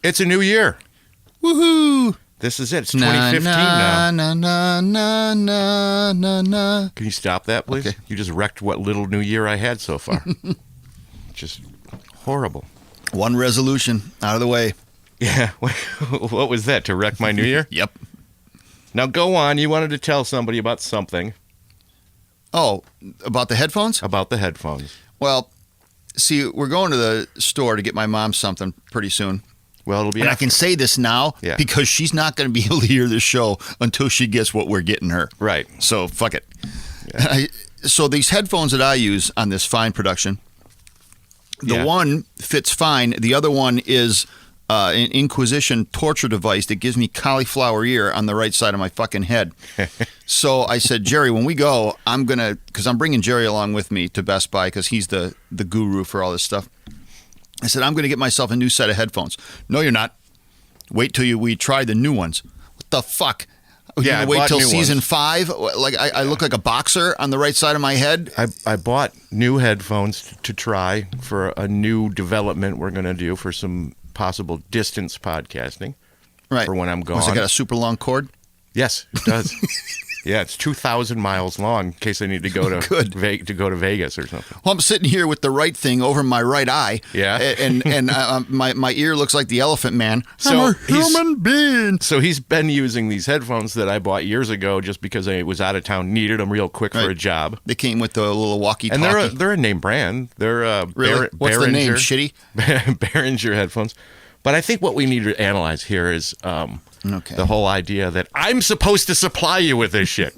It's a new year. Woohoo! This is it. It's 2015 now. Na, na, na, na, na, na. Can you stop that, please? Okay. You just wrecked what little new year I had so far. Just horrible. One resolution out of the way. Yeah. What was that? To wreck my new year? Yep. Now go on. You wanted to tell somebody about something. Oh, about the headphones? About the headphones. Well, see, we're going to the store to get my mom something pretty soon. Well, it'll be. And I can say this now because she's not going to be able to hear this show until she gets what we're getting her. Right. So, fuck it. Yeah. So these headphones that I use on this fine production, the one fits fine. The other one is an Inquisition torture device that gives me cauliflower ear on the right side of my fucking head. So I said, Jerry, when we go, because I'm bringing Jerry along with me to Best Buy because he's the guru for all this stuff. I said, I'm going to get myself a new set of headphones. No, you're not. Wait till we try the new ones. What the fuck? You're gonna wait till season 5? Like I look like a boxer on the right side of my head? I bought new headphones to try for a new development we're going to do for some possible distance podcasting. Right. For when I'm gone. Has it got a super long cord? Yes, it does. Yeah, it's 2,000 miles long in case I need to go to go to Vegas or something. Well, I'm sitting here with the right thing over my right eye. Yeah. And my ear looks like the Elephant Man. So I'm a human being. So he's been using these headphones that I bought years ago just because I was out of town, needed them real quick for a job. They came with the little walkie-talkie. And they're a name brand. They're really? What's the name? Shitty? Behringer headphones. But I think what we need to analyze here is the whole idea that I'm supposed to supply you with this shit.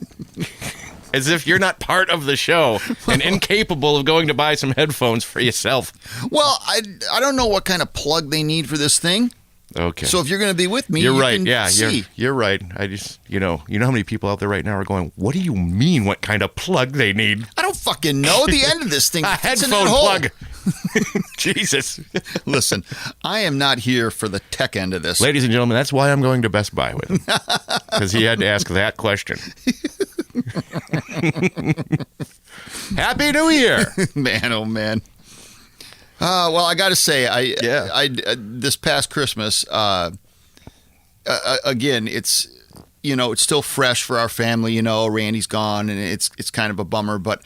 As if you're not part of the show and incapable of going to buy some headphones for yourself. Well, I don't know what kind of plug they need for this thing. Okay. So if you're going to be with me, you're right. Can yeah, see. You're right. I just, you know how many people out there right now are going, what do you mean what kind of plug they need? I don't fucking know. The end of this thing. A headphone plug. Jesus. Listen, I am not here for the tech end of this. Ladies and gentlemen, that's why I'm going to Best Buy with him. Because he had to ask that question. Happy New Year. Man, oh man. Well, I got to say, I this past Christmas, again, it's it's still fresh for our family. Randy's gone, and it's kind of a bummer, but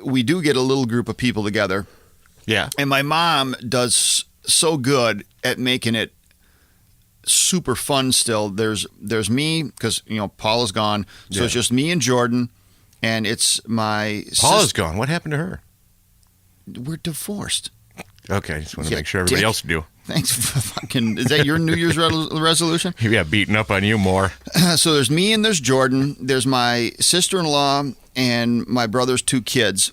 we do get a little group of people together. Yeah, and my mom does so good at making it super fun. Still, there's me because Paula's gone, so it's just me and Jordan, and it's my Paula's gone. What happened to her? We're divorced. Okay, just want to make sure everybody else knew. Thanks for fucking... Is that your New Year's resolution? Yeah, beating up on you more. So there's me and there's Jordan. There's my sister-in-law and my brother's 2 kids.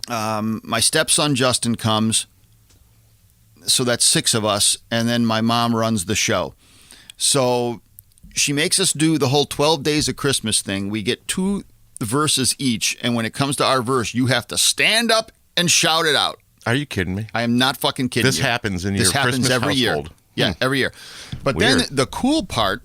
My stepson Justin comes. So that's 6 of us. And then my mom runs the show. So she makes us do the whole 12 days of Christmas thing. We get 2 verses each. And when it comes to our verse, you have to stand up and shout it out. Are you kidding me? I am not fucking kidding you. This happens in your Christmas every household. Year. Yeah, every year. But Weird. then the cool part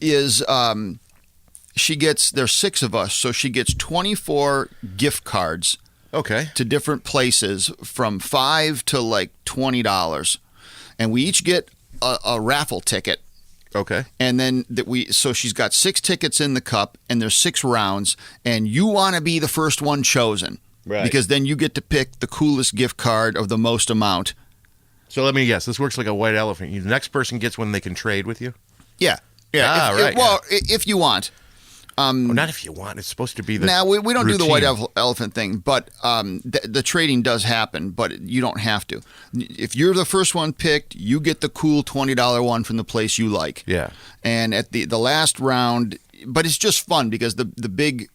is there's 6 of us, so she gets 24 gift cards to different places from $5 to like $20. And we each get a raffle ticket. Okay. And then so she's got 6 tickets in the cup, and there's 6 rounds, and you want to be the first one chosen. Right. Because then you get to pick the coolest gift card of the most amount. So let me guess. This works like a white elephant. The next person gets one they can trade with you? Yeah. If you want. Not if you want. It's supposed to be the Now, we don't routine. do the white elephant thing, but the trading does happen, but you don't have to. If you're the first one picked, you get the cool $20 one from the place you like. Yeah. And at the last round, but it's just fun because the big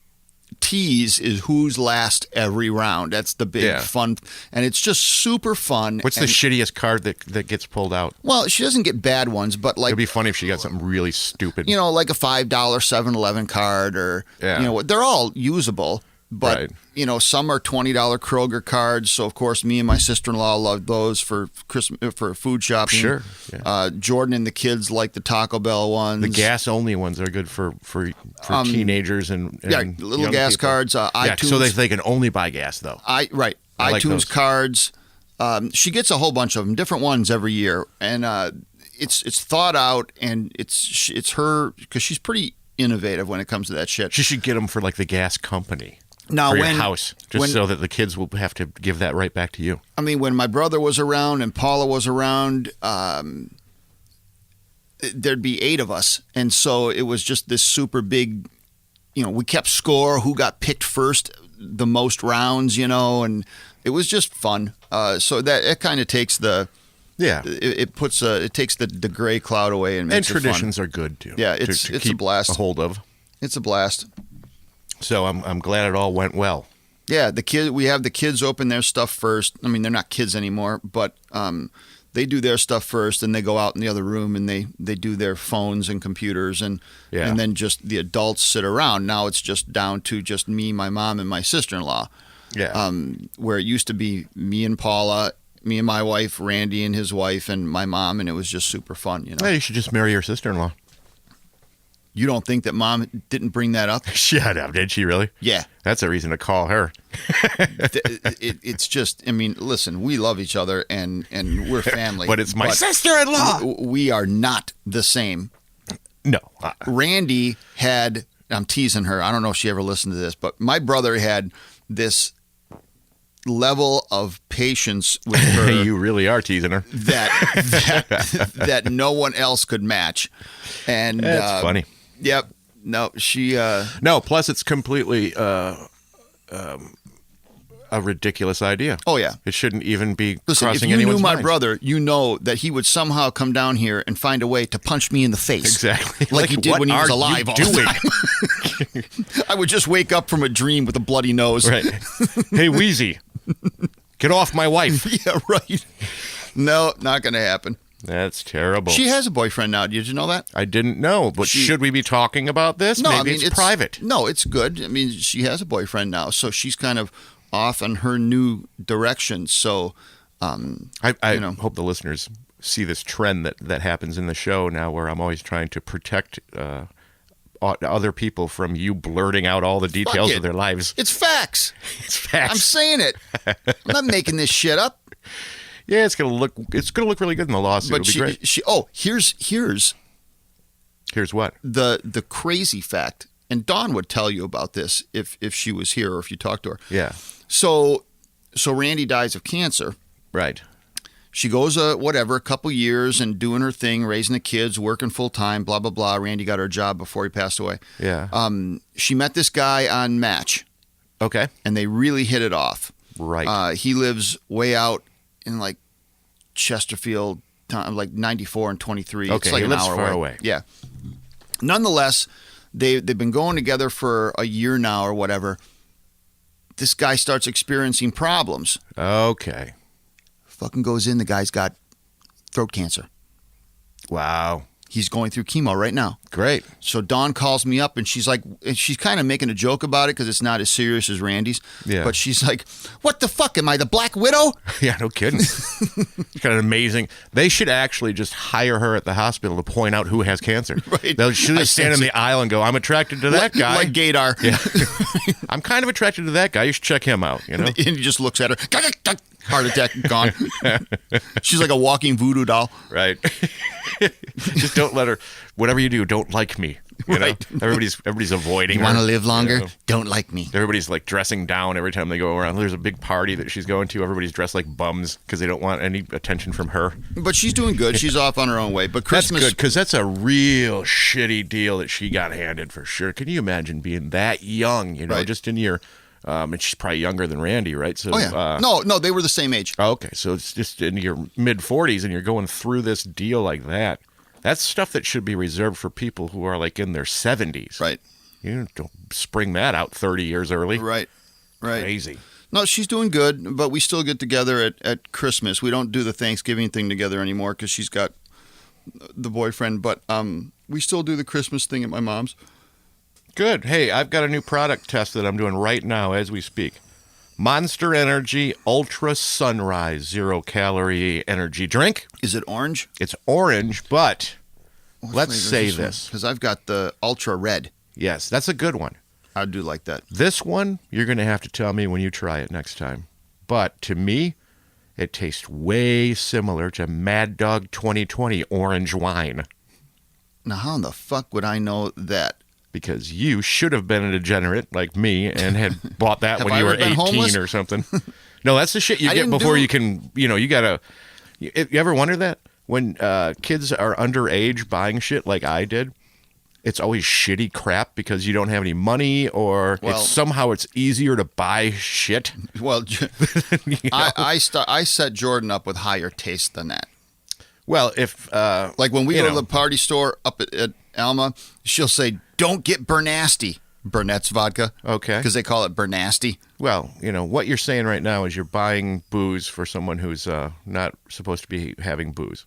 tease is who's last every round. That's the big fun, and it's just super fun. What's the shittiest card that gets pulled out? Well, she doesn't get bad ones, but like it'd be funny if she got something really stupid. Like a $5 7-Eleven card, or they're all usable. But some are $20 Kroger cards. So of course, me and my sister-in-law love those for Christmas for food shopping. Sure. Yeah. Jordan and the kids like the Taco Bell ones. The gas only ones are good for teenagers and little gas people. cards. iTunes. So they can only buy gas though. iTunes those. cards. She gets a whole bunch of them, different ones every year, and it's thought out, and it's her because she's pretty innovative when it comes to that shit. She should get them for like the gas company. Now, for your house, so that the kids will have to give that right back to you. I mean, when my brother was around and Paula was around, there'd be 8 of us, and so it was just this super big. We kept score, who got picked first, the most rounds, and it was just fun. So that it kind of takes the. Yeah, it takes the gray cloud away and makes it fun. And traditions are good too. Yeah, it's a blast. A hold of. It's a blast. So I'm glad it all went well. Yeah, we have the kids open their stuff first. I mean, they're not kids anymore, but they do their stuff first, and they go out in the other room and they do their phones and computers, and then just the adults sit around. Now it's just down to just me, my mom, and my sister-in-law. Yeah. Where it used to be me and Paula, me and my wife, Randy and his wife, and my mom, and it was just super fun. Well, you should just marry your sister-in-law. You don't think that Mom didn't bring that up? Shut up. Did she really? Yeah. That's a reason to call her. It's just, I mean, listen, we love each other and we're family. But it's my sister-in-law. We are not the same. No. Randy had, I'm teasing her. I don't know if she ever listened to this, but my brother had this level of patience with her. You really are teasing her. That no one else could match. And that's funny. Yep. No, she. No. Plus, it's completely a ridiculous idea. Oh yeah, it shouldn't even be Listen, crossing if you anyone's knew my mind. brother, you know that he would somehow come down here and find a way to punch me in the face. Exactly, like he did when he was alive. What are you doing? I would just wake up from a dream with a bloody nose. Right. Hey, Wheezy, get off my wife. Yeah, right. No, not going to happen. That's terrible. She has a boyfriend now. Did you know that? I didn't know, but should we be talking about this? No, Maybe I mean, it's private. No, it's good. I mean, she has a boyfriend now, so she's kind of off on her new direction. So, I hope the listeners see this trend that happens in the show now, where I'm always trying to protect other people from you blurting out all the details of their lives. It's facts. It's facts. I'm saying it. I'm not making this shit up. Yeah, it's gonna look really good in the lawsuit. But it'll be great. Here's what the crazy fact, and Dawn would tell you about this if she was here or if you talked to her. Yeah. So Randy dies of cancer. Right. She goes a couple years and doing her thing, raising the kids, working full time, blah blah blah. Randy got her job before he passed away. Yeah. She met this guy on Match. Okay. And they really hit it off. Right. He lives way out in like Chesterfield, like 94 and 23. Okay, it's like he an lives hour far away. Yeah. Nonetheless, they've been going together for a year now or whatever. This guy starts experiencing problems. Okay. Fucking goes in. The guy's got throat cancer. Wow. He's going through chemo right now. Great. So Dawn calls me up and she's kind of making a joke about it because it's not as serious as Randy's. Yeah. But she's like, what the fuck? Am I the Black Widow? Yeah, no kidding. It's kind of amazing. They should actually just hire her at the hospital to point out who has cancer. Right. They should just stand in the aisle and go, I'm attracted to that guy. Like Gaydar. Yeah. I'm kind of attracted to that guy. You should check him out, you know? And he just looks at her. Heart attack, gone. She's like a walking voodoo doll. Right. Just don't let her, whatever you do, don't like me. You know? Everybody's avoiding her. Want to live longer? You know? Don't like me. Everybody's like dressing down every time they go around. There's a big party that she's going to. Everybody's dressed like bums because they don't want any attention from her. But she's doing good. She's off on her own way. But Christmas... That's good, because that's a real shitty deal that she got handed for sure. Can you imagine being that young, just in your... and she's probably younger than Randy, right? So, oh, yeah. No, they were the same age. Oh, okay, so it's just in your mid-40s and you're going through this deal like that. That's stuff that should be reserved for people who are like in their 70s. Right. You don't spring that out 30 years early. Right. Crazy. No, she's doing good, but we still get together at Christmas. We don't do the Thanksgiving thing together anymore because she's got the boyfriend, but we still do the Christmas thing at my mom's. Good. Hey, I've got a new product test that I'm doing right now as we speak. Monster Energy Ultra Sunrise Zero Calorie Energy Drink. Is it orange? It's orange, but let's say this. Because I've got the Ultra Red. Yes, that's a good one. I do like that. This one, you're going to have to tell me when you try it next time. But to me, It tastes way similar to Mad Dog 2020 orange wine. Now, how in the fuck would I know that? Because you should have been a degenerate like me and had bought that when I you were ever been 18 homeless? or something. No, that's the shit you I get didn't before do- you can, you gotta, you ever wonder that? When kids are underage buying shit like I did, it's always shitty crap because you don't have any money or somehow it's easier to buy shit. Well, I set Jordan up with higher taste than that. Well, if... like when we go to the party store up at Alma, she'll say, don't get Bernasty. Burnett's vodka. Okay. Because they call it Bernasty. Well, what you're saying right now is you're buying booze for someone who's not supposed to be having booze.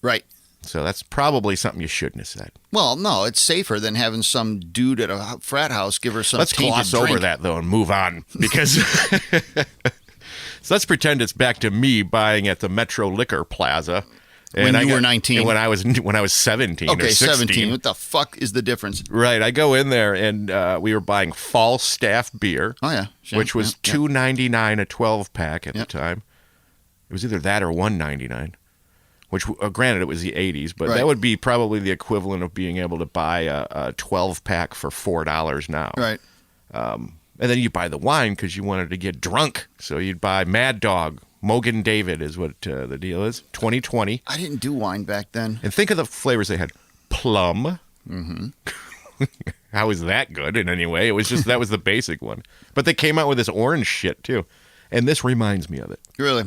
Right. So that's probably something you shouldn't have said. Well, no, it's safer than having some dude at a frat house give her some Let's gloss drink. over that, though, and move on. Because so let's pretend it's back to me buying at the Metro Liquor Plaza. When you were 19. And when I was 17 okay, or 16. 17. What the fuck is the difference? Right. I go in there, and we were buying Falstaff beer. Oh, yeah. Which was $2.99 a 12-pack at the time. It was either that or $1.99. Which, granted, it was the 80s, but that would be probably the equivalent of being able to buy a 12-pack for $4 now. Right. And then you buy the wine because you wanted to get drunk. So you'd buy Mad Dog. Mogan David is what the deal is. 2020. I didn't do wine back then. And think of the flavors they had. Plum. Mm-hmm. How is that good in any way? It was just, that was the basic one. But they came out with this orange shit, too. And this reminds me of it. Really?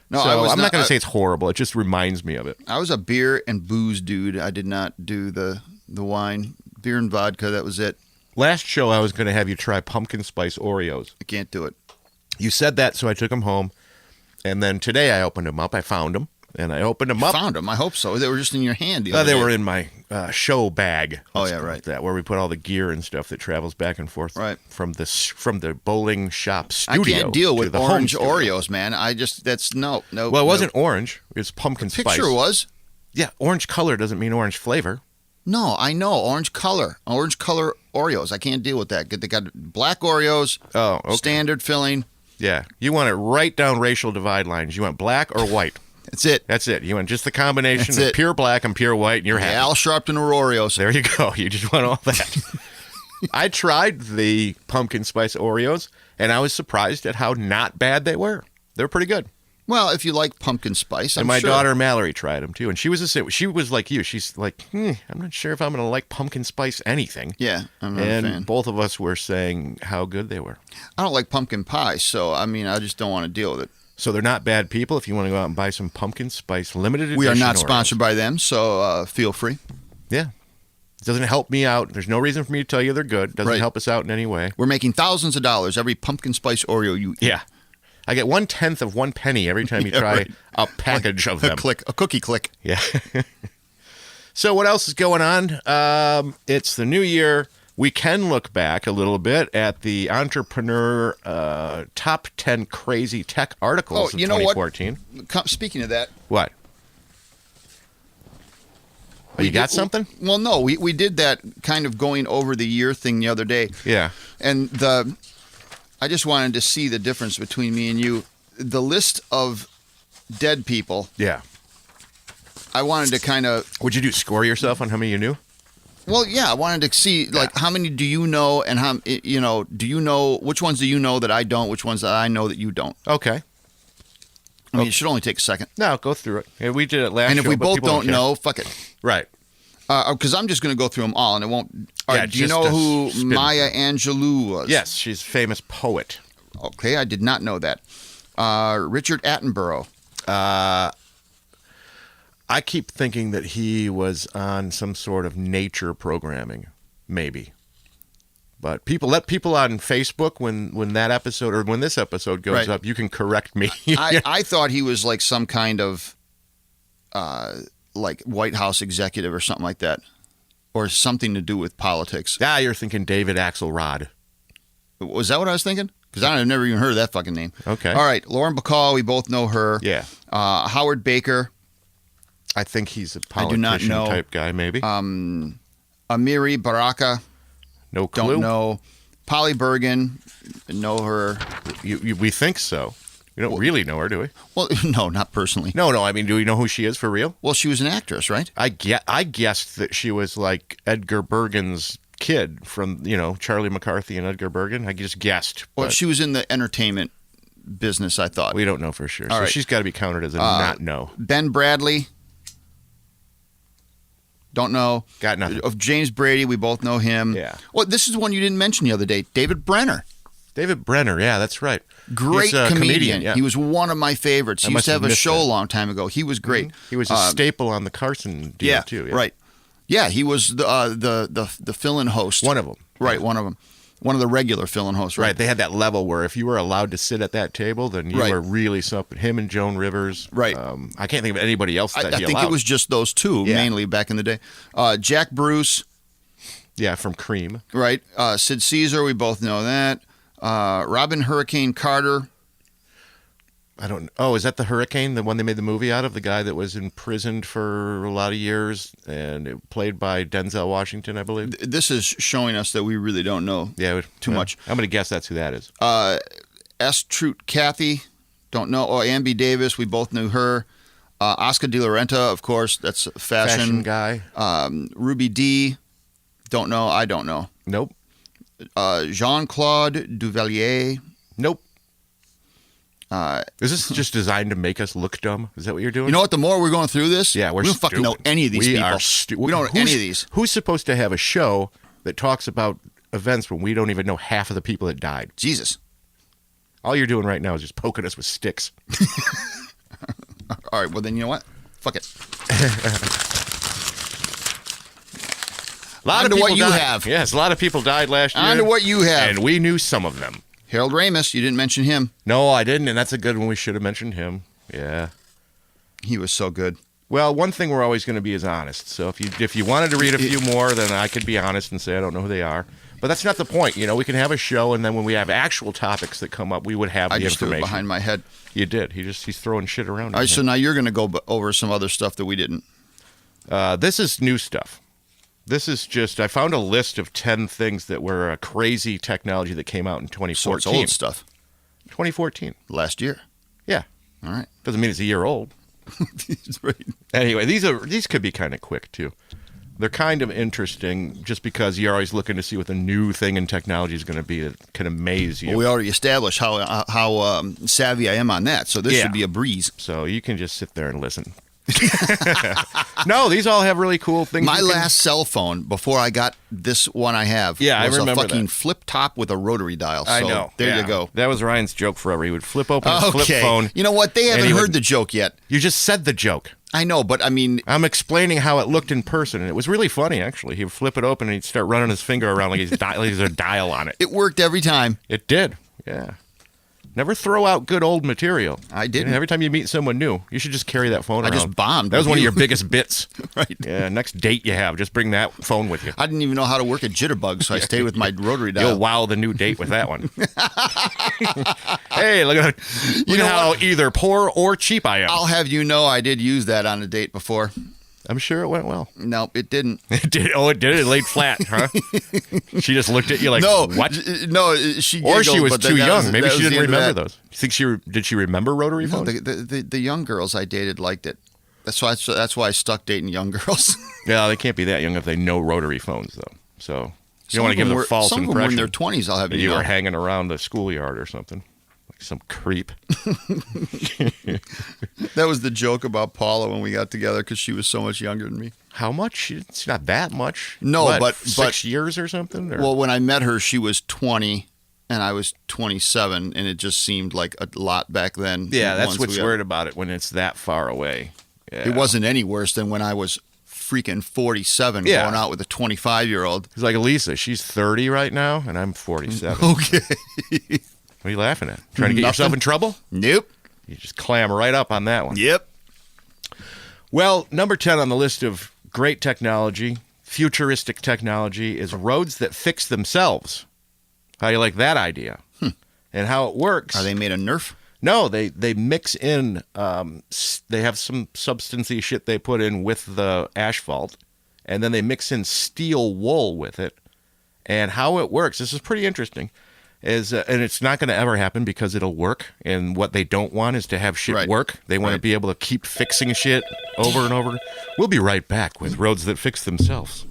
No, so I'm not going to say it's horrible. It just reminds me of it. I was a beer and booze dude. I did not do the wine. Beer and vodka, that was it. Last show, I was going to have you try pumpkin spice Oreos. I can't do it. You said that, so I took them home. And then today I opened them up. I found them. And I opened them up. Found them? I hope so. They were just in your hand. They were in my show bag. Oh, yeah, right. That where we put all the gear and stuff that travels back and forth. Right. From the bowling shop studio. I can't deal with the orange home studio. Oreos, man. That's no. Well, it wasn't orange. It was pumpkin spice. Picture was. Yeah, orange color doesn't mean orange flavor. No, I know. Orange color Oreos. I can't deal with that. They got black Oreos. Oh, okay. Standard filling. Yeah, you want it right down racial divide lines. You want black or white. That's it. You want just the combination of pure black and pure white, and you're happy. Al Sharpton or Oreos. There you go. You just want all that. I tried the pumpkin spice Oreos, and I was surprised at how not bad they were. They were pretty good. Well, if you like pumpkin spice, and my daughter Mallory tried them too, and she was the same. She was like you. She's like, I'm not sure if I'm going to like pumpkin spice anything. Yeah, I'm not a fan. And both of us were saying how good they were. I don't like pumpkin pie, so I just don't want to deal with it. So they're not bad people. If you want to go out and buy some pumpkin spice limited edition, we are not Oreos. Sponsored by them, so feel free. Yeah. It doesn't help me out. There's no reason for me to tell you they're good. It doesn't help us out in any way. We're making thousands of dollars every pumpkin spice Oreo you eat. Yeah. I get 1/10 of 1 penny every time you try a package of them. A cookie click. Yeah. So what else is going on? It's the new year. We can look back a little bit at the Entrepreneur Top 10 Crazy Tech Articles of 2014. What? Speaking of that. What? Oh, you got something? Well, no. We did that kind of going over the year thing the other day. Yeah. And I just wanted to see the difference between me and you. The list of dead people. Yeah. I wanted to kind of... Would you score yourself on how many you knew? Well, yeah, I wanted to see, how many do you know, and how, do you know, which ones do you know that I don't, which ones that I know that you don't? Okay. I mean, it should only take a second. No, go through it. Yeah, we did it last And if show, we but both people don't know, fuck it. Right. Because I'm just going to go through them all, and it won't... Yeah, do you know who spin. Maya Angelou was? Yes, she's a famous poet. Okay, I did not know that. Richard Attenborough. I keep thinking that he was on some sort of nature programming, maybe. But let people on Facebook when that episode or when this episode goes up, you can correct me. I thought he was like some kind of like White House executive or something like that, or something to do with politics. Ah, you're thinking David Axelrod. Was that what I was thinking? Because I've never even heard of that fucking name. Okay. All right, Lauren Bacall, we both know her. Yeah. Howard Baker. I think he's a politician type guy, maybe. Amiri Baraka. No clue. Don't know. Polly Bergen. Know her. We think so. We don't really know her, do we? Well, no, not personally. No. I mean, do we know who she is for real? Well, she was an actress, right? I guessed that she was like Edgar Bergen's kid from, Charlie McCarthy and Edgar Bergen. I just guessed. Well, she was in the entertainment business, I thought. We don't know for sure. All so right. She's got to be counted as a not know. Ben Bradley. Don't know. Got nothing. Of James Brady, we both know him. Yeah. Well, this is one you didn't mention the other day. David Brenner. David Brenner, yeah, that's right. Great comedian. Yeah. He was one of my favorites. He used to have a show a long time ago. He was great. Mm-hmm. He was a staple on the Carson deal, too. Yeah. Right. Yeah, he was the fill-in host. One of them. Right, one of them. One of the regular fill-in hosts. Right. They had that level where if you were allowed to sit at that table, then you were really something. Him and Joan Rivers. Right. I can't think of anybody else that I think it was just those two, mainly back in the day. Jack Bruce. Yeah, from Cream. Right. Sid Caesar, we both know that. Robin Hurricane Carter. I don't. Oh, is that the Hurricane, the one they made the movie out of? The guy that was imprisoned for a lot of years and played by Denzel Washington, I believe. This is showing us that we really don't know too much. I'm going to guess that's who that is. S. Trout Cathy, don't know. Oh, Ambi Davis, we both knew her. Oscar De La Renta, of course, that's fashion guy. Ruby D, don't know. I don't know. Nope. Jean-Claude Duvalier. Nope. Is this just designed to make us look dumb? Is that what you're doing? You know what? The more we're going through this, we don't fucking know any of these people. We don't know any of these. Who's supposed to have a show that talks about events when we don't even know half of the people that died? Jesus. All you're doing right now is just poking us with sticks. All right, well then, you know what? Fuck it. A lot of people what you died. have. Yes, a lot of people died last year. On to what you have. And we knew some of them. Harold Ramis, you didn't mention him. No, I didn't, and that's a good one. We should have mentioned him. Yeah. He was so good. Well, one thing we're always going to be is honest. So if you wanted to read a few more, then I could be honest and say I don't know who they are. But that's not the point. We can have a show, and then when we have actual topics that come up, we would have the information. I just threw it behind my head. You did. He's throwing shit around. All right, so now you're going to go over some other stuff that we didn't. This is new stuff. This is just, I found a list of 10 things that were crazy technology that came out in 2014. So it's old stuff. 2014. Last year. Yeah. All right. Doesn't mean it's a year old. Right. Anyway, these could be kind of quick, too. They're kind of interesting just because you're always looking to see what the new thing in technology is going to be that can amaze you. Well, we already established how savvy I am on that, so this should be a breeze. So you can just sit there and listen. No, these all have really cool things. My last cell phone before I got this one I have was I remember a fucking that. flip top with a rotary dial. So I know. There you go. That was Ryan's joke forever. He would flip open his flip phone. You know what? They haven't heard the joke yet. You just said the joke. I know, but I mean... I'm explaining how it looked in person, and it was really funny, actually. He would flip it open, and he'd start running his finger around like there's a dial on it. It worked every time. It did, yeah. Never throw out good old material. I didn't. Every time you meet someone new, you should just carry that phone around. I just bombed. That was one of your biggest bits. Right. Yeah, next date you have, just bring that phone with you. I didn't even know how to work a jitterbug, so I stayed with my rotary dial. You'll wow the new date with that one. Hey, look at how either poor or cheap I am. I'll have you know I did use that on a date before. I'm sure it went well. No, it didn't. It did. Oh, it did. It laid flat, huh? She just looked at you like, what? No, she giggled, or she was too young. Maybe she didn't remember those. You think did she remember rotary phones? The young girls I dated liked it. That's why I stuck dating young girls. Yeah, they can't be that young if they know rotary phones, though. So you don't want to give them a false impression. Some of them were in their 20s, I'll have you know. You were hanging around the schoolyard or something. Like some creep. That was the joke about Paula when we got together because she was so much younger than me. How much? She's not that much. No, but 6 years or something? Or? Well, when I met her, she was 20 and I was 27, and it just seemed like a lot back then. Yeah, that's what's weird about it when it's that far away. Yeah. It wasn't any worse than when I was freaking 47 going out with a 25-year-old. It's like Elisa, she's 30 right now, and I'm 47. Okay. What are you laughing at? Trying to get yourself in trouble? Nope. You just clam right up on that one. Yep. Well, number 10 on the list of great technology, futuristic technology, is roads that fix themselves. How do you like that idea? And how it works. Are they made of Nerf? No, they mix in, they have some substancey shit they put in with the asphalt, and then they mix in steel wool with it. And how it works, this is pretty interesting. and it's not going to ever happen because it'll work. And what they don't want is to have shit work. They want to be able to keep fixing shit over and over. We'll be right back with Roads That Fix Themselves.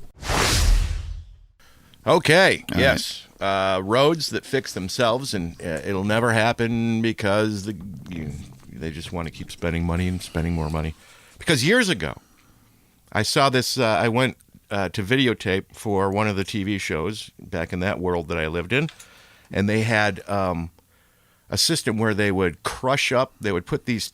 Okay, yes. Roads that fix themselves, and it'll never happen because they just want to keep spending money and spending more money. Because years ago, I saw this, I went to videotape for one of the TV shows back in that world that I lived in, and they had a system where they would crush up, they would put these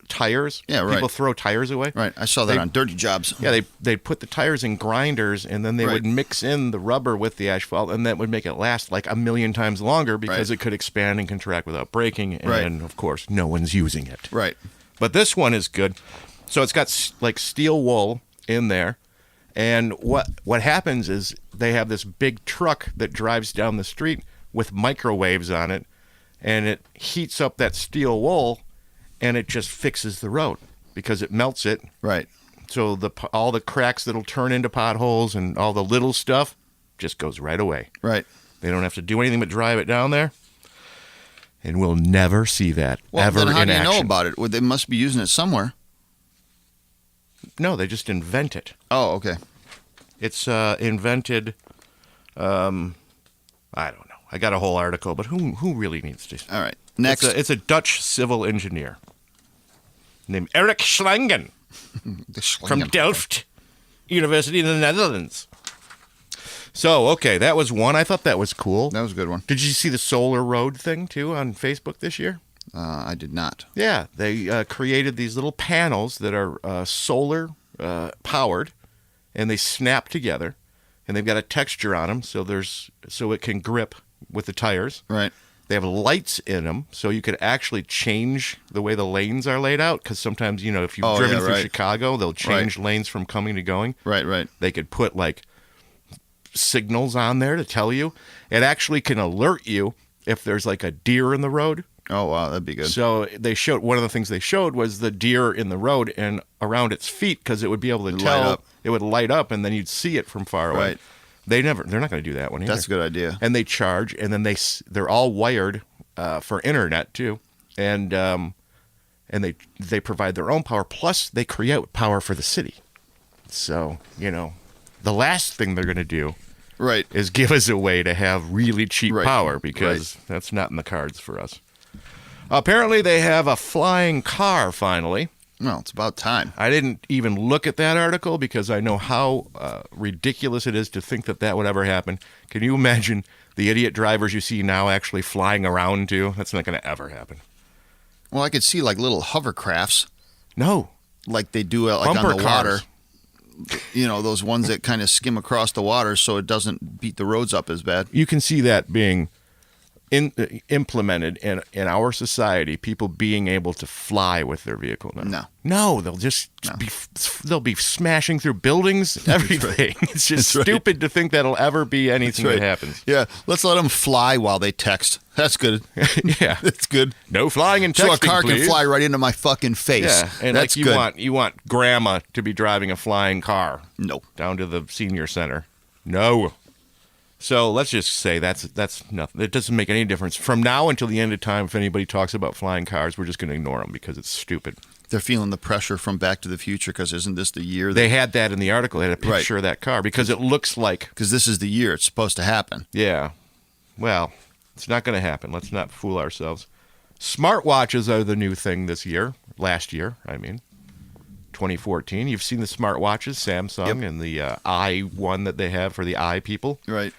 tires. Yeah, right. People throw tires away. Right. I saw that on Dirty Jobs. Yeah, they'd put the tires in grinders, and then they would mix in the rubber with the asphalt, and that would make it last like a million times longer because it could expand and contract without breaking. And of course, no one's using it. Right. But this one is good. So it's got like steel wool in there. And what happens is they have this big truck that drives down the street with microwaves on it, and it heats up that steel wool, and it just fixes the road because it melts it. Right. So all the cracks that'll turn into potholes and all the little stuff just goes right away. Right. They don't have to do anything but drive it down there. And we'll never see that ever in action. How do you know about it? Well, they must be using it somewhere. No, they just invent it. Oh, okay. It's invented. I don't know. I got a whole article, but who really needs to? All right. Next, it's a Dutch civil engineer named Erik Schlangen from Delft University in the Netherlands. So, okay, that was one. I thought that was cool. That was a good one. Did you see the solar road thing, too, on Facebook this year? I did not. Yeah, they created these little panels that are solar powered, and they snap together, and they've got a texture on them so it can grip with the tires. Right. They have lights in them, so you could actually change the way the lanes are laid out, because sometimes, if you've driven through Chicago, they'll change lanes from coming to going. Right. They could put, like, signals on there to tell you. It actually can alert you if there's, like, a deer in the road. Oh, wow, that'd be good. So one of the things they showed was the deer in the road and around its feet, because it would be able to tell. It would light up, and then you'd see it from far away. Right. They're not going to do that one either. That's a good idea. And they charge, and then they're all wired for internet too, and they provide their own power. Plus, they create power for the city. So the last thing they're going to do, is give us a way to have really cheap power, because that's not in the cards for us. Apparently, they have a flying car finally. Well, it's about time. I didn't even look at that article because I know how ridiculous it is to think that would ever happen. Can you imagine the idiot drivers you see now actually flying around too? That's not going to ever happen. Well, I could see like little hovercrafts. No. Like they do like Bumper on the cars. Water. Those ones that kind of skim across the water so it doesn't beat the roads up as bad. You can see that being implemented in our society, people being able to fly with their vehicle now. No, they'll just be smashing through buildings, everything. It's just stupid to think that'll ever be anything that happens. Yeah, let's let them fly while they text. That's good. Yeah, that's good. No flying and texting, so a car please. can fly right into my fucking face. Yeah, and that's good. You want grandma to be driving a flying car. No, down to the senior center. No. So let's just say that's nothing. It doesn't make any difference. From now until the end of time, if anybody talks about flying cars, we're just going to ignore them because it's stupid. They're feeling the pressure from Back to the Future because isn't this the year? They had that in the article. They had a picture of that car because it looks like... Because this is the year it's supposed to happen. Yeah. Well, it's not going to happen. Let's not fool ourselves. Smartwatches are the new thing this year. Last year, 2014. You've seen the smartwatches, Samsung, and the i1 that they have for the i people. Right.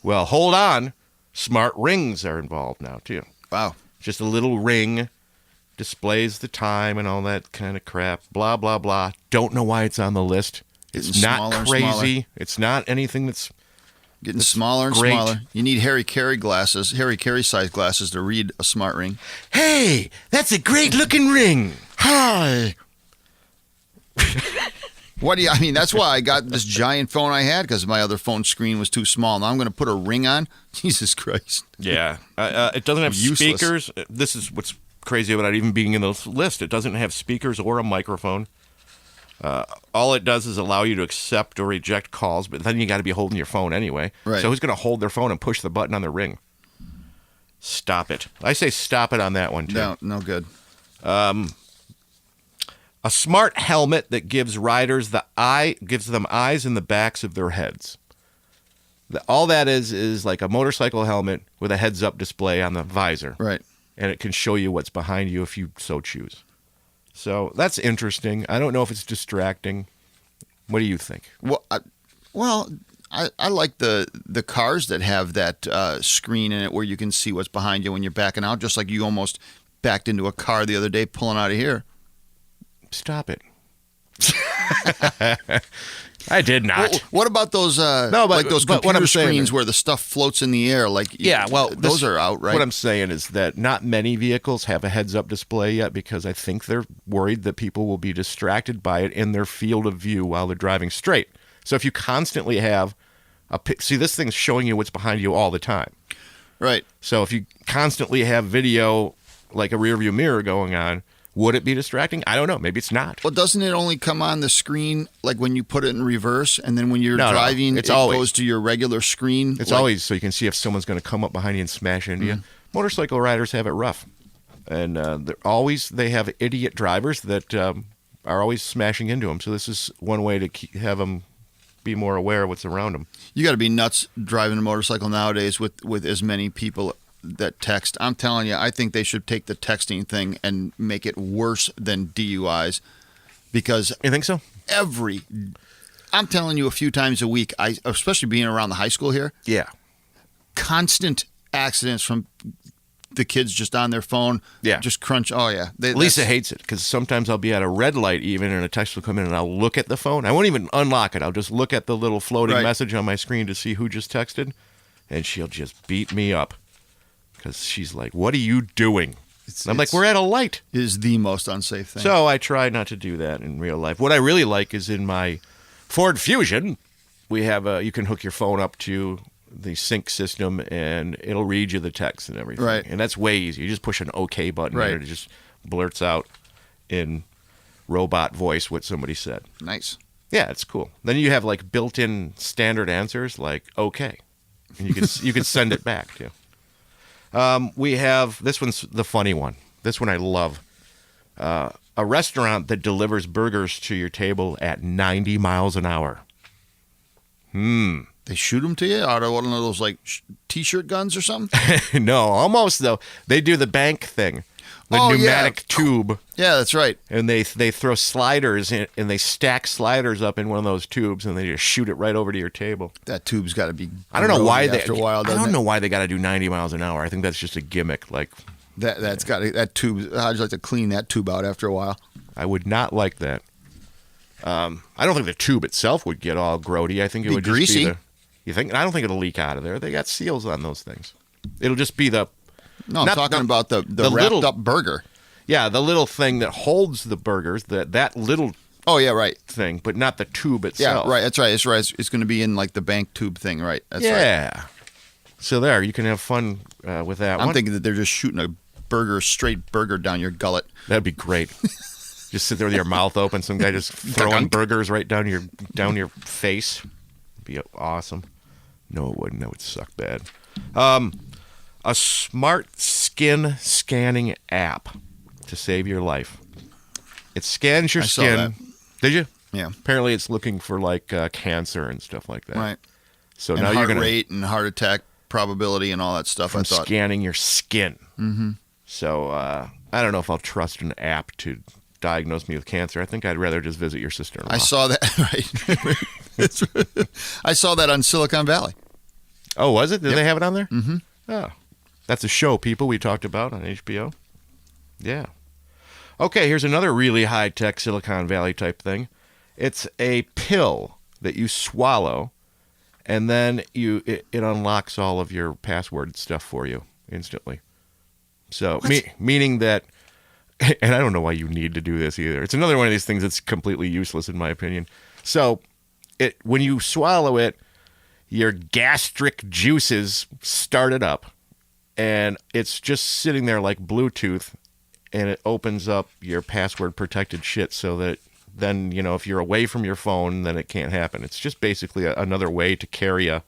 Well, hold on. Smart rings are involved now, too. Wow. Just a little ring, displays the time and all that kind of crap. Blah, blah, blah. Don't know why it's on the list. It's not crazy. It's not anything that's... Getting smaller and smaller. You need Harry Carey size glasses to read a smart ring. Hey, that's a great-looking ring. Hi. That's why I got this giant phone I had, because my other phone screen was too small. Now I'm going to put a ring on? Jesus Christ. Yeah. It doesn't have speakers. This is what's crazy about it even being in the list. It doesn't have speakers or a microphone. All it does is allow you to accept or reject calls, but then you got to be holding your phone anyway. Right. So who's going to hold their phone and push the button on the ring? Stop it. I say stop it on that one, too. No good. A smart helmet that gives riders gives them eyes in the backs of their heads. All that is like a motorcycle helmet with a heads-up display on the visor. Right. And it can show you what's behind you if you so choose. So that's interesting. I don't know if it's distracting. What do you think? Well, I like the cars that have that screen in it where you can see what's behind you when you're backing out, just like you almost backed into a car the other day pulling out of here. Stop it. I did not. What about those those computer screens where the stuff floats in the air? Those are out, right? What I'm saying is that not many vehicles have a heads-up display yet because I think they're worried that people will be distracted by it in their field of view while they're driving straight. So if you constantly have this thing's showing you what's behind you all the time. Right. So if you constantly have video like a rearview mirror going on, would it be distracting? I don't know. Maybe it's not. Well, doesn't it only come on the screen like when you put it in reverse, and then when you're driving, it goes to your regular screen? It's always so you can see if someone's going to come up behind you and smash into you. Motorcycle riders have it rough, and they have idiot drivers that are always smashing into them. So this is one way to have them be more aware of what's around them. You got to be nuts driving a motorcycle nowadays with as many people that text. I'm telling you, I think they should take the texting thing and make it worse than DUIs, because you think so? I'm telling you, a few times a week, especially being around the high school here, constant accidents from the kids just on their phone, just crunch. Oh yeah, Lisa hates it because sometimes I'll be at a red light even, and a text will come in, and I'll look at the phone. I won't even unlock it. I'll just look at the little floating message on my screen to see who just texted, and she'll just beat me up. Because she's like, what are you doing? I'm like, we're at a light. It is the most unsafe thing. So I try not to do that in real life. What I really like is in my Ford Fusion, we have you can hook your phone up to the sync system, and it'll read you the text and everything. Right. And that's way easy. You just push an OK button, and it just blurts out in robot voice what somebody said. Nice. Yeah, it's cool. Then you have like built-in standard answers like OK. And you can send it back too. We have, this one's the funny one. This one I love. A restaurant that delivers burgers to your table at 90 miles an hour. They shoot them to you out of one of those like T-shirt guns or something? No, almost though. They do the bank thing. The pneumatic tube. Yeah, that's right. And they throw sliders in, and they stack sliders up in one of those tubes, and they just shoot it right over to your table. That tube's got to be. I don't know why after a while. I don't know why they got to do 90 miles an hour. I think that's just a gimmick. Like that's got that tube. How'd you like to clean that tube out after a while? I would not like that. I don't think the tube itself would get all grody. I think it would just greasy. You think? I don't think it'll leak out of there. They got seals on those things. It'll just be the. No, I'm talking about the wrapped up burger. Yeah, the little thing that holds the burgers, that little thing, but not the tube itself. Yeah, right. That's right. It's right. It's going to be in like the bank tube thing, right? That's right. So there, you can have fun with that one. I'm thinking that they're just shooting a straight burger down your gullet. That'd be great. Just sit there with your mouth open, some guy just throwing burgers right down your face. It'd be awesome. No, it wouldn't. That would suck bad. A smart skin scanning app to save your life. It scans your skin. Saw that. Did you? Yeah. Apparently, it's looking for like cancer and stuff like that. Right. So and now heart you're going rate and heart attack probability and all that stuff. From I thought scanning your skin. Mm-hmm. So I don't know if I'll trust an app to diagnose me with cancer. I think I'd rather just visit your sister-in-law. I saw that. Right. I saw that on Silicon Valley. Oh, was it? Did they have it on there? Mm-hmm. Oh, that's a show, people, we talked about on HBO. Yeah. Okay, here's another really high-tech Silicon Valley type thing. It's a pill that you swallow, and then it unlocks all of your password stuff for you instantly. So, meaning that, and I don't know why you need to do this either. It's another one of these things that's completely useless in my opinion. So, when you swallow it, your gastric juices start it up, and it's just sitting there like Bluetooth, and it opens up your password protected shit so that then, if you're away from your phone, then it can't happen. It's just basically another way to carry they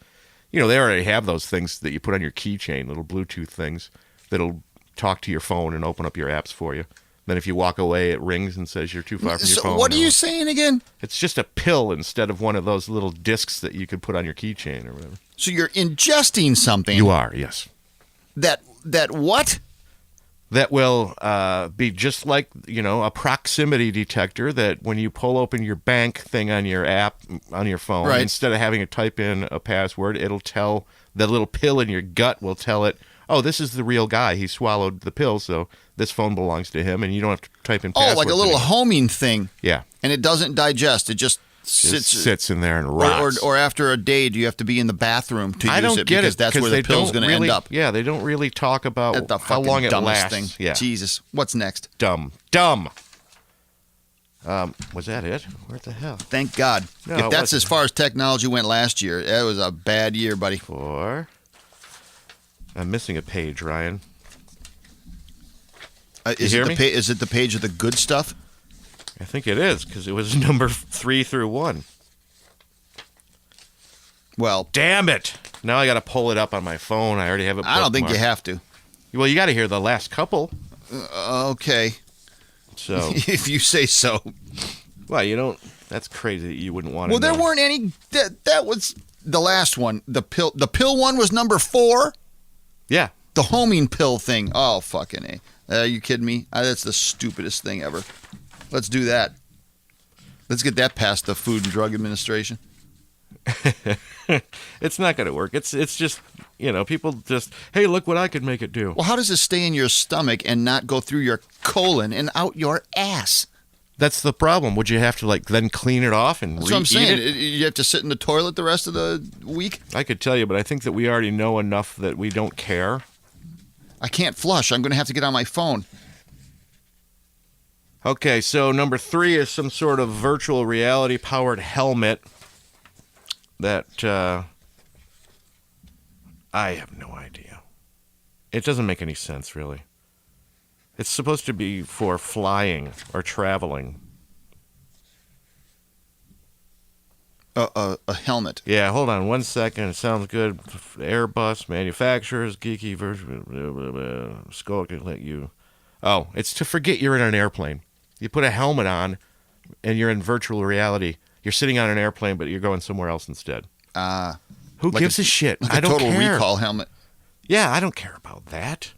already have those things that you put on your keychain, little Bluetooth things that'll talk to your phone and open up your apps for you. Then if you walk away, it rings and says you're too far from your phone. What are you saying again? It's just a pill instead of one of those little discs that you could put on your keychain or whatever. So you're ingesting something. You are, yes. That what? That will be just like, a proximity detector that when you pull open your bank thing on your app, on your phone, right. Instead of having to type in a password, it'll tell, the little pill in your gut will tell it, oh, this is the real guy. He swallowed the pill, so this phone belongs to him, and you don't have to type in passwords. Oh, like a little anymore. homing thing. Yeah. And it doesn't digest. It just sits in there and rots. Or after a day, do you have to be in the bathroom to I use don't it? get Because it, that's where the pill's going to end up. Yeah, they don't really talk about the how long it lasts. Thing. Yeah. Jesus. What's next? Dumb. Was that it? Where the hell? Thank God. No, if that's as far as technology went last year, that was a bad year, buddy. I'm missing a page, Ryan. Is it the page of the good stuff? I think it is, because it was number 3 through 1. Well, damn it! Now I got to pull it up on my phone. I already have it bookmarked. I don't think you have to. Well, you got to hear the last couple. Okay. So if you say so. Well, you don't. That's crazy that you wouldn't want to. Well, there weren't any. That was the last one. The pill one was number 4. Yeah. The homing pill thing. Oh, fucking A. Are you kidding me? That's the stupidest thing ever. Let's do that. Let's get that past the Food and Drug Administration. It's not going to work. It's just, people just, hey, look what I could make it do. Well, how does it stay in your stomach and not go through your colon and out your ass? That's the problem. Would you have to, then clean it off and That's what I'm saying. it? You have to sit in the toilet the rest of the week? I could tell you, but I think that we already know enough that we don't care. I can't flush. I'm going to have to get on my phone. Okay, so number 3 is some sort of virtual reality-powered helmet that I have no idea. It doesn't make any sense, really. It's supposed to be for flying or traveling. A helmet. Yeah, hold on 1 second. It sounds good. Airbus, manufacturers, geeky version. Skull can let you... Oh, it's to forget you're in an airplane. You put a helmet on, and you're in virtual reality. You're sitting on an airplane, but you're going somewhere else instead. Who gives a shit? Like I don't care. Total Recall helmet. Yeah, I don't care about that.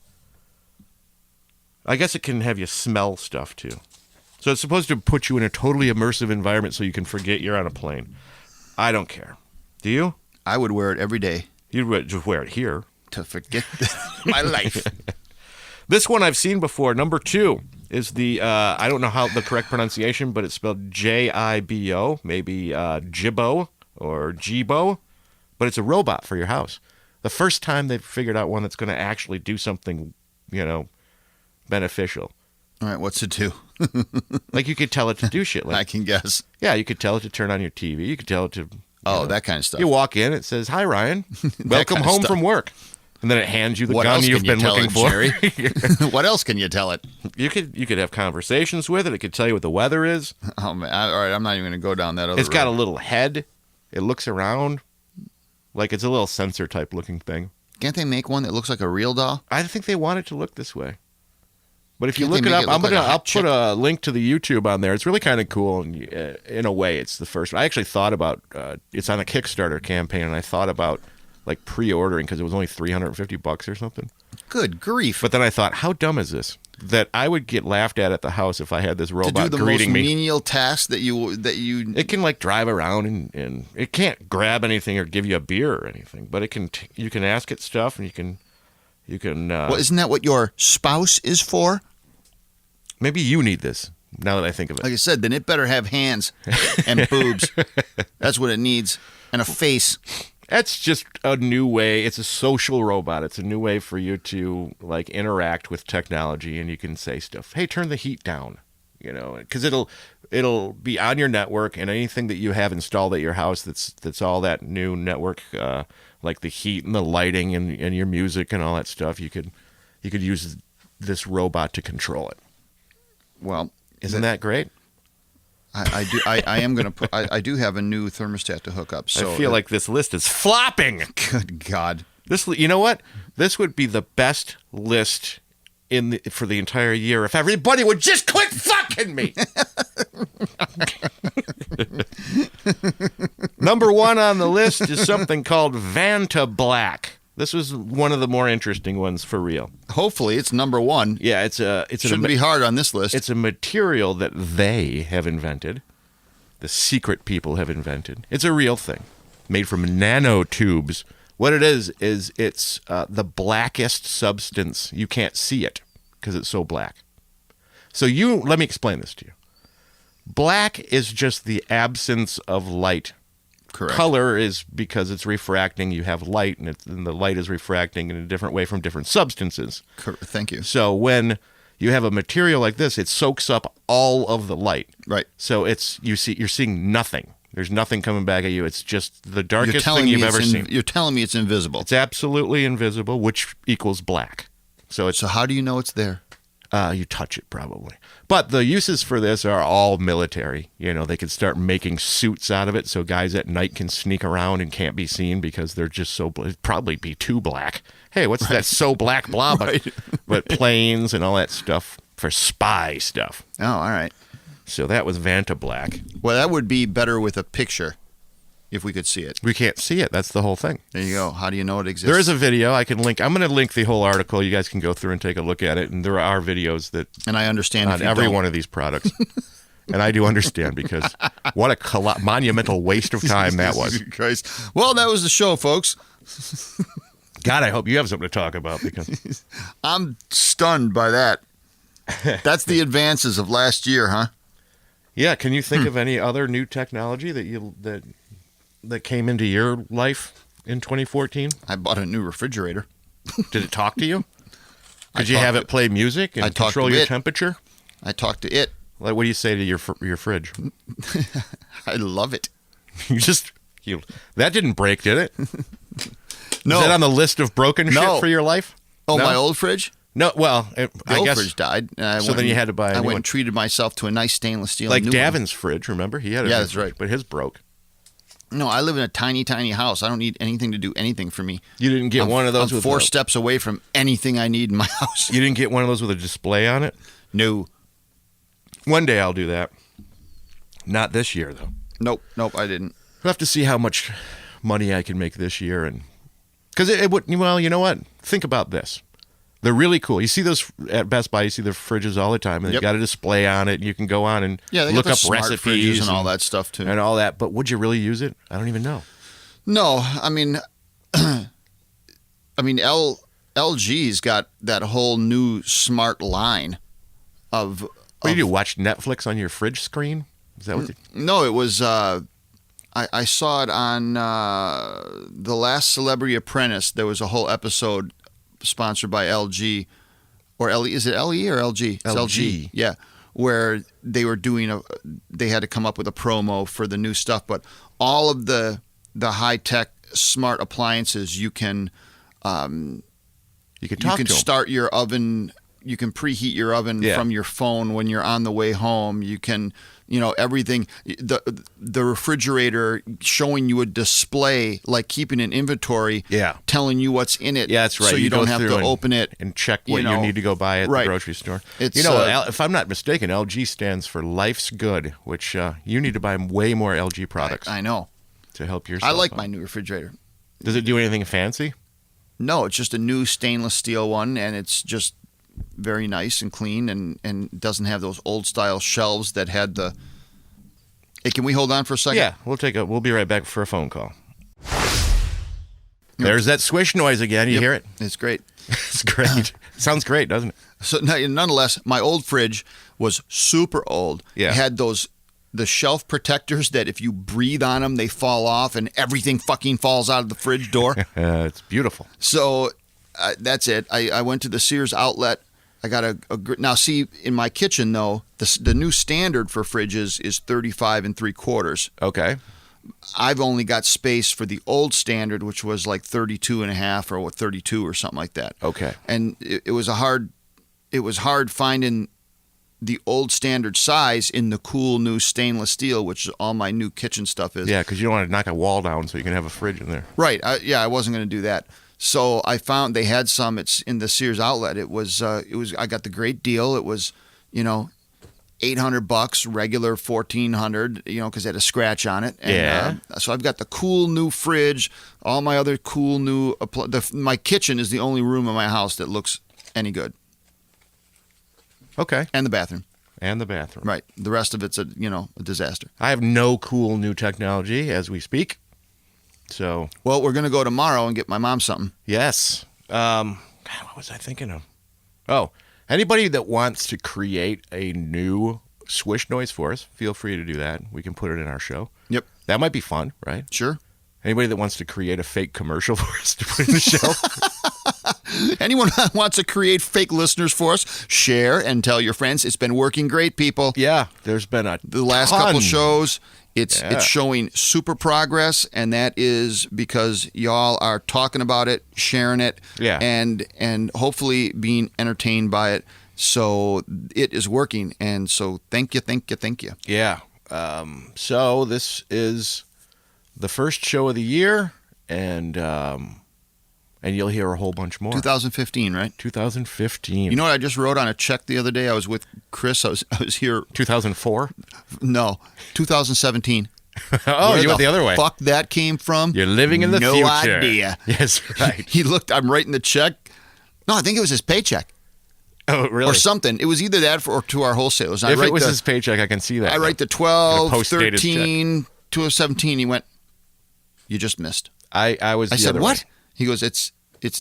I guess it can have you smell stuff, too. So it's supposed to put you in a totally immersive environment so you can forget you're on a plane. I don't care. Do you? I would wear it every day. You'd just wear it here. To forget my life. This one I've seen before. Number 2 is the, I don't know how the correct pronunciation, but it's spelled Jibo, maybe Jibbo or Jibo, but it's a robot for your house. The first time they've figured out one that's going to actually do something, beneficial. All right, what's it do? Like you could tell it to do shit. I can guess. Yeah, you could tell it to turn on your TV. You could tell it to... that kind of stuff. You walk in, it says, "Hi, Ryan. Welcome home from work." And then it hands you the gun you've been looking for. Jerry? What else can you tell it? You could have conversations with it. It could tell you what the weather is. Oh, man. All right, I'm not even going to go down that other It's got a little head. It looks around like it's a little sensor type looking thing. Can't they make one that looks like a real doll? I think they want it to look this way. But if you look it up, I'll put a link to the YouTube on there. It's really kind of cool. And in a way, it's the first one. I actually thought about it's on a Kickstarter campaign, and I thought about pre-ordering because it was only $350 or something. Good grief! But then I thought, how dumb is this? That I would get laughed at the house if I had this robot to do the greeting most me. menial task that you. It can drive around and it can't grab anything or give you a beer or anything, but it can. You can ask it stuff and you can. Well, isn't that what your spouse is for? Maybe you need this. Now that I think of it, like I said, then it better have hands and boobs. That's what it needs, and a face. That's just a new way. It's a social robot. It's a new way for you to interact with technology, and you can say stuff. Hey, turn the heat down, because it'll be on your network, and anything that you have installed at your house that's all that new network, like the heat and the lighting and your music and all that stuff. You could use this robot to control it. Well, isn't that great? I do. I am going to put. I do have a new thermostat to hook up. So I feel like this list is flopping. Good God! You know what? This would be the best list for the entire year if everybody would just quit fucking me. Number 1 on the list is something called Vanta Black. This was one of the more interesting ones for real. Hopefully, it's number 1. Yeah, it shouldn't be hard on this list. It's a material that they have invented. The secret people have invented. It's a real thing, made from nanotubes. What it is it's the blackest substance. You can't see it because it's so black. So let me explain this to you. Black is just the absence of light. Correct. Color is because it's refracting. You have light, and the light is refracting in a different way from different substances. Thank you. So when you have a material like this, it soaks up all of the light. Right. So you're seeing nothing. There's nothing coming back at you. It's just the darkest thing you've ever seen. You're telling me it's invisible. It's absolutely invisible, which equals black. So how do you know it's there? You touch it probably. But the uses for this are all military. They could start making suits out of it so guys at night can sneak around and can't be seen because they're just so it'd probably be too black. Hey, what's that so black blah? But planes and all that stuff for spy stuff. Oh, all right. So that was Vanta Black. Well, that would be better with a picture if we could see it. We can't see it. That's the whole thing. There you go. How do you know it exists? There is a video I can link. I'm going to link the whole article. You guys can go through and take a look at it. And there are videos that... And I understand on every one of these products. And I do understand because what a monumental waste of time that was. Christ. Well, that was the show, folks. God, I hope you have something to talk about because... I'm stunned by that. That's the advances of last year, huh? Yeah. Can you think of any other new technology that came into your life in 2014? I bought a new refrigerator. Did it talk to you? Could you have it play music and control your temperature? I talked to it. Like, what do you say to your fridge? I love it. That didn't break, did it? No. Is that on the list of broken shit for your life? Oh, no? My old fridge? No, well, the old fridge died. So then you had to buy a new one. I went and treated myself to a nice stainless steel like new Davin's fridge, remember? He had a that's right. But his broke. No, I live in a tiny, tiny house. I don't need anything to do anything for me. You didn't get one of those with 4 steps away from anything I need in my house. You didn't get one of those with a display on it? No. One day I'll do that. Not this year, though. Nope, I didn't. We'll have to see how much money I can make this year. Because it would, well, you know what? Think about this. They're really cool. You see those at Best Buy, you see the fridges all the time, and they've got a display on it, and you can go on and look up recipes and all that stuff, too. And all that. But would you really use it? I don't even know. No, I mean, LG's got that whole new smart line of... What do you do, watch Netflix on your fridge screen? Is that what No, it was... I saw it on The Last Celebrity Apprentice. There was a whole episode sponsored by LG, or LE. Is it LE or LG? It's LG. Yeah, where they were they had to come up with a promo for the new stuff, but all of the high tech smart appliances you can start your oven. You can preheat your oven from your phone when you're on the way home. You can, everything. The refrigerator showing you a display, like keeping an inventory, telling you what's in it. Yeah, that's right. So you don't have to open it and check what you need to go buy at the grocery store. It's, if I'm not mistaken, LG stands for Life's Good, which you need to buy way more LG products. I know. To help yourself. I like my new refrigerator. Does it do anything fancy? No, it's just a new stainless steel one, and it's just very nice and clean, and doesn't have those old style shelves that had the... Hey, can we hold on for a second? Yeah, we'll be right back for a phone call. There's that swish noise again. You hear it? It's great. It's great. Sounds great, doesn't it? So nonetheless, my old fridge was super old. Yeah. It had the shelf protectors that if you breathe on them, they fall off and everything fucking falls out of the fridge door. It's beautiful. So that's it. I went to the Sears outlet. I got now see in my kitchen though, the new standard for fridges is 35 3/4. Okay. I've only got space for the old standard, which was like 32 and a half or 32 or something like that. Okay. And it was hard finding the old standard size in the cool new stainless steel, which all my new kitchen stuff is. Yeah, because you don't want to knock a wall down so you can have a fridge in there. Right. I wasn't going to do that. So I found they had some. It's in the Sears outlet. It was. I got the great deal. It was, $800, regular $1,400. Because it had a scratch on it. And, so I've got the cool new fridge. All my other cool new. My kitchen is the only room in my house that looks any good. Okay. And the bathroom. Right. The rest of it's a disaster. I have no cool new technology as we speak. So. Well, we're gonna go tomorrow and get my mom something. Yes. God, what was I thinking of? Oh, anybody that wants to create a new swish noise for us, feel free to do that. We can put it in our show. Yep. That might be fun, right? Sure. Anybody that wants to create a fake commercial for us to put in the show. Anyone that wants to create fake listeners for us, share and tell your friends. It's been working great, people. Yeah, there's been the last couple shows. It's showing super progress, and that is because y'all are talking about it, sharing it, and hopefully being entertained by it. So it is working, and so thank you. Yeah. So this is the first show of the year, and you'll hear a whole bunch more. 2015, right? 2015. You know what I just wrote on a check the other day? I was with Chris. I was here. 2004? No, 2017. Oh, you went the other way. Fuck that came from? You're living in the future. No idea. Yes, right. He looked. I'm writing the check. No, I think it was his paycheck. Oh, really? Or something. It was either that or to our wholesalers. If it was his paycheck, I can see that. I write the 12, 13, 2017. He went, you just missed. I said, what? He goes, it's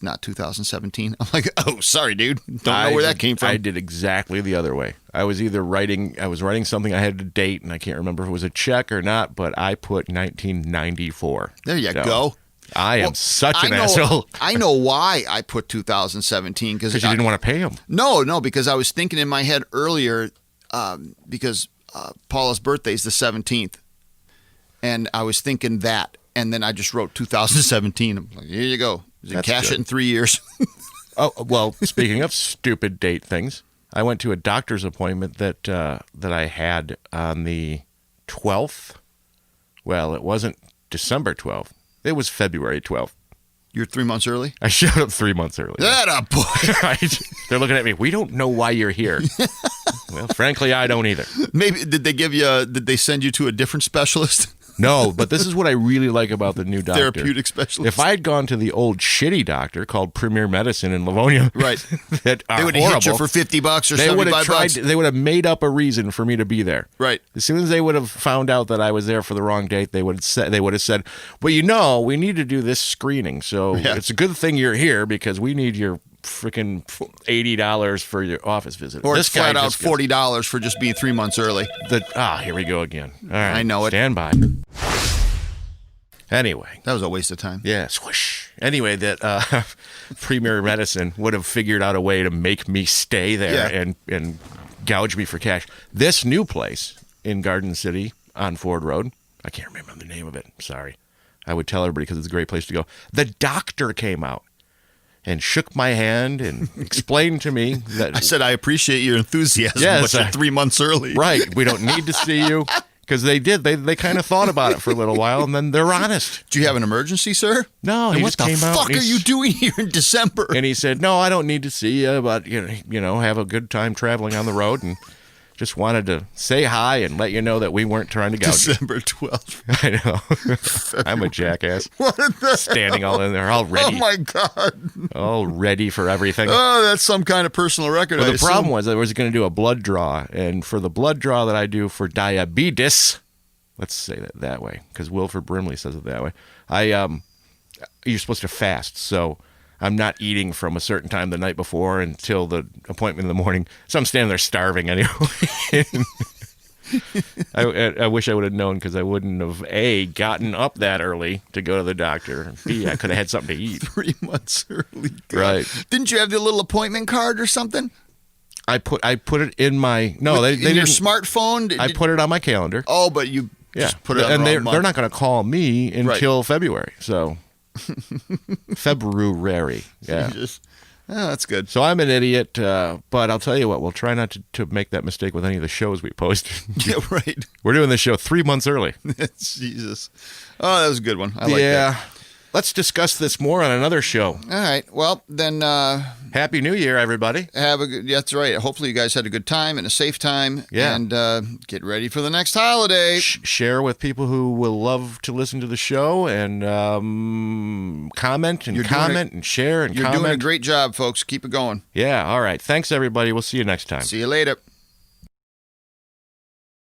not 2017. I'm like, oh, sorry, dude. Don't know where that came from. I did exactly the other way. I was writing something I had to date, and I can't remember if it was a check or not, but I put 1994. There you go. I am such an asshole. I know why I put 2017. Because you didn't want to pay him. No, because I was thinking in my head earlier, because Paula's birthday is the 17th, and I was thinking that. And then I just wrote 2017. I'm like, here you go. Cash it in 3 years. Oh, well, speaking of stupid date things, I went to a doctor's appointment that I had on the 12th. Well, it wasn't December 12th. It was February 12th. You're 3 months early? I showed up 3 months early. That a boy. Right? They're looking at me. We don't know why you're here. Well, frankly, I don't either. Maybe did they send you to a different specialist? No, but this is what I really like about the new doctor. Therapeutic specialist. If I had gone to the old shitty doctor called Premier Medicine in Livonia, right, that are they would horrible, hit you for $50 or $75. They would have made up a reason for me to be there. Right. As soon as they would have found out that I was there for the wrong date, they would have said, "Well, we need to do this screening, so it's a good thing you're here because we need your freaking $80 for your office visit." Or it's flat out $40 for just being 3 months early. Here we go again. All right, I know it. Stand by. Anyway. That was a waste of time. Yeah, swoosh. Anyway, that Premier Medicine would have figured out a way to make me stay there and gouge me for cash. This new place in Garden City on Ford Road, I can't remember the name of it. Sorry. I would tell everybody because it's a great place to go. The doctor came out and shook my hand and explained to me that... I said, I appreciate your enthusiasm, but you're 3 months early. Right. We don't need to see you. Because they did. They kind of thought about it for a little while, and then they're honest. Do you have an emergency, sir? No, he just came out. What the fuck are you doing here in December? And he said, no, I don't need to see you, but, have a good time traveling on the road, and just wanted to say hi and let you know that we weren't trying to gouge you. December 12th. I know. I'm a jackass. Standing all in there, all ready. Oh, my God. All ready for everything. Oh, that's some kind of personal record. Well, the problem was I was going to do a blood draw, and for the blood draw that I do for diabetes, let's say that way, because Wilford Brimley says it that way, you're supposed to fast, so I'm not eating from a certain time the night before until the appointment in the morning. So I'm standing there starving anyway. I wish I would have known because I wouldn't have, A, gotten up that early to go to the doctor. And B, I could have had something to eat. 3 months early. God. Right. Didn't you have the little appointment card or something? I put it in my... No, they in your didn't. Smart? I put it on my calendar. Oh, but you just put it on the wrong month. They're not going to call me until February, so... February. Yeah. That's good. So I'm an idiot, but I'll tell you what, we'll try not to make that mistake with any of the shows we post. Yeah, right. We're doing this show 3 months early. Jesus. Oh, that was a good one. I like that. let's discuss this more on another show. All right. Well, then. Happy New Year, everybody. That's right. Hopefully you guys had a good time and a safe time. Yeah. And get ready for the next holiday. Share with people who will love to listen to the show and comment and share and You're comment. doing a great job, folks. Keep it going. Yeah. All right. Thanks, everybody. We'll see you next time. See you later.